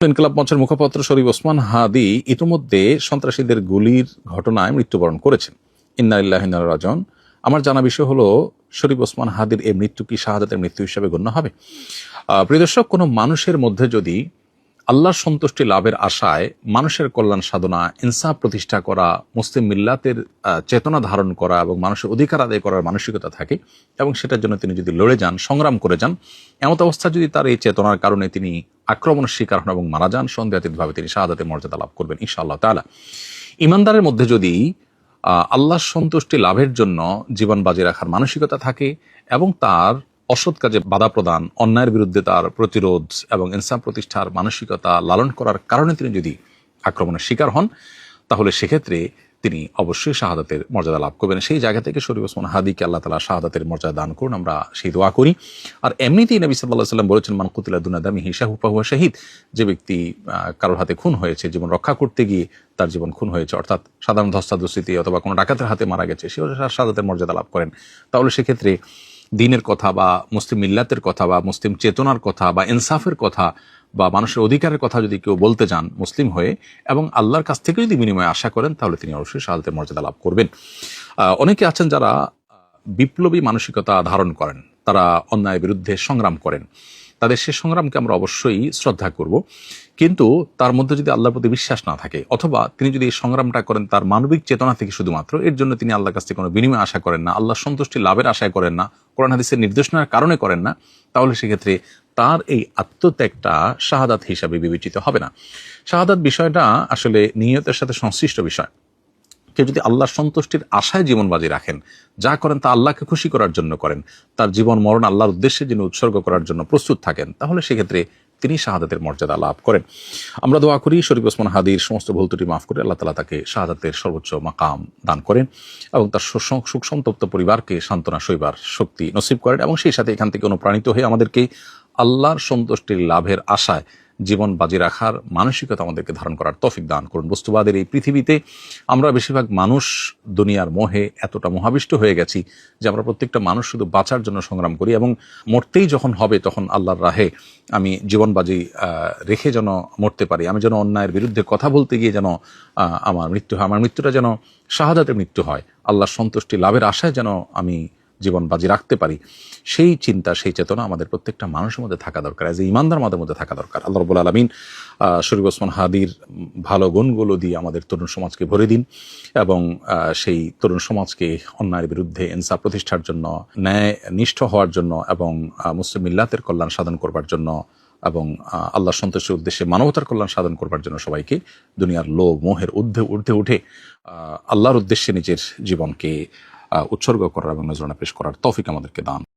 ইনকিলাব মঞ্চের মুখপাত্র শরীফ ওসমান হাদি ইতিমধ্যে সন্ত্রাসীদের গুলির ঘটনায় মৃত্যুবরণ করেছেন। ইন্না লিল্লাহি ওয়া ইন্না ইলাইহি রাজিউন। আমার জানা বিষয় হলো, শরীফ ওসমান হাদির এই মৃত্যু কি শাহাদাতের মৃত্যু হিসেবে গণ্য হবে? প্রিয় দর্শক, কোনো মানুষের মধ্যে যদি আল্লাহর সন্তুষ্টি লাভের আশায় মানুষের কল্যাণ সাধনা, ইনসাফ প্রতিষ্ঠা করা, মুসলিম মিল্লাতের চেতনা ধারণ করা এবং মানুষের অধিকার আদায় করার মানসিকতা থাকে এবং সেটার জন্য তিনি যদি লড়ে যান, সংগ্রাম করে যান, এমত অবস্থা যদি তার এই চেতনার কারণে তিনি আক্রমণের শিকার হন এবং মারা যান, সন্দেহাতীতভাবে তিনি শাহাদাতের মর্যাদা লাভ করবেন ইনশাআল্লাহ তাআলা। ইমানদারের মধ্যে যদি আল্লাহর সন্তুষ্টি লাভের জন্য জীবন বাজি রাখার মানসিকতা থাকে এবং তার অসৎ কাজে বাধা প্রদান, অন্যায়ের বিরুদ্ধে তার প্রতিরোধ এবং ইনসাফ প্রতিষ্ঠার মানসিকতা লালন করার কারণে তিনি যদি আক্রমণের শিকার হন, তাহলে সেক্ষেত্রে তিনি অবশ্যই শাহাদাতের মর্যাদা লাভ করবেন। সেই জায়গা থেকে শরীফ ওসমান হাদিকে আল্লাহ তাআলা শাহাদাতের মর্যাদা দান করুন, আমরা সেই দোয়া করি। আর এমনিতেই নবী সাল্লাল্লাহু আলাইহি ওয়াসাল্লাম বলেছেন, মান কুতিলা দুনা দামিহি ফাহুয়া শাহীদ। যে ব্যক্তি কারোর হাতে খুন হয়েছে, জীবন রক্ষা করতে গিয়ে তার জীবন খুন হয়েছে, অর্থাৎ সাধারণ ধস্তাধস্তিতে অথবা কোনো ডাকাতের হাতে মারা গেছে, সে শাহাদাতের মর্যাদা লাভ করেন। তাহলে সেক্ষেত্রে দ্বীনের কথা বা মুসলিম মিল্লাতের কথা বা মুসলিম চেতনার কথা বা ইনসাফের কথা বা মানুষের অধিকারের কথা যদি কেউ বলতে যান মুসলিম হয়ে এবং আল্লাহর কাছ থেকে যদি বিনিময়ে আশা করেন, তাহলে তিনি অবশ্যই শাহাদাতের মর্যাদা লাভ করবেন। অনেকে আছেন যারা বিপ্লবী মানসিকতা ধারণ করেন, তারা অন্যায়ের বিরুদ্ধে সংগ্রাম করেন, তাদের সে সংগ্রামকে আমরা অবশ্যই শ্রদ্ধা করব। কিন্তু তার মধ্যে যদি আল্লাহর প্রতি বিশ্বাস না থাকে অথবা তিনি যদি এই সংগ্রামটা করেন তার মানবিক চেতনা থেকে শুধুমাত্র, এর জন্য তিনি আল্লাহর কাছ থেকে কোনো বিনিময় আশা করেন না, আল্লাহর সন্তুষ্টি লাভের আশায় করেন না, কোরআন হাদিসের নির্দেশনার কারণে করেন না, তাহলে সেক্ষেত্রে তার এই আত্মত্যাগটা শাহাদাত হিসাবে বিবেচিত হবে না। শাহাদাত বিষয়টা আসলে নিয়তের সাথে সংশ্লিষ্ট বিষয়। কেউ যদি আল্লাহর সন্তুষ্টির আশায় জীবন বাজি রাখেন, যা করেন তা আল্লাহকে খুশি করার জন্য করেন, তার জীবন মরণ আল্লাহর উদ্দেশ্যে যিনি উৎসর্গ করার জন্য প্রস্তুত থাকেন, তাহলে সেক্ষেত্রে তিনি শাহাদাতের মর্যাদা লাভ করেন। আমরা দোয়া করি শরীফ ওসমান হাদির সমস্ত ভুল ত্রুটি মাফ করে আল্লাহ তাআলা তাকে শাহাদাতের সর্বোচ্চ মাকাম দান করেন এবং তার সুখ সন্তপ্ত পরিবারকে সান্ত্বনা সইবার শক্তি নসিব করেন এবং সেই সাথে এখান থেকে অনুপ্রাণিত হয়ে আমাদেরকে আল্লাহর সন্তুষ্টির লাভের আশায় জীবন বাজি রাখার মানসিকতা আমাদেরকে ধারণ করার তৌফিক দান করুন। বস্তুবাদের এই পৃথিবীতে আমরা বেশিরভাগ মানুষ দুনিয়ার মোহে এতটা মোহাবিষ্ট হয়ে গেছি যে আমরা প্রত্যেকটা মানুষ শুধু বাঁচার জন্য সংগ্রাম করি এবং মরতেই যখন হবে তখন আল্লাহর রাহে আমি জীবন বাজি রেখে যেন মরতে পারি, আমি যেন অন্যায়ের বিরুদ্ধে কথা বলতে গিয়ে যেন আমার মৃত্যু হয়, আমার মৃত্যুটা যেন শাহাদাতের মৃত্যু হয়, আল্লাহর সন্তুষ্টি লাভের আশায় যেন আমি জীবন বাজি রাখতে পারি, সেই চিন্তা, সেই চেতনা আমাদের প্রত্যেকটা মানুষের মধ্যে থাকা দরকার, এজ এ ইমানদার আমাদের মধ্যে থাকা দরকার। আল্লাহ রাব্বুল আলামিন শরীফ ওসমান হাদির ভালো গুণগুলো দিয়ে আমাদের তরুণ সমাজকে ভরে দিন এবং সেই তরুণ সমাজকে অন্যায়ের বিরুদ্ধে ইনসাফ প্রতিষ্ঠার জন্য, ন্যায় নিষ্ঠ হওয়ার জন্য এবং মুসলিম মিল্লাতের কল্যাণ সাধন করবার জন্য এবং আল্লাহর সন্তুষ্টির উদ্দেশ্যে মানবতার কল্যাণ সাধন করবার জন্য সবাইকে দুনিয়ার লোভ মোহের ঊর্ধ্বে উঠে আল্লাহর উদ্দেশ্যে নিজের জীবনকে উৎসর্গ করার এবং নজরানা পেশ করার তৌফিক আমাদেরকে দান।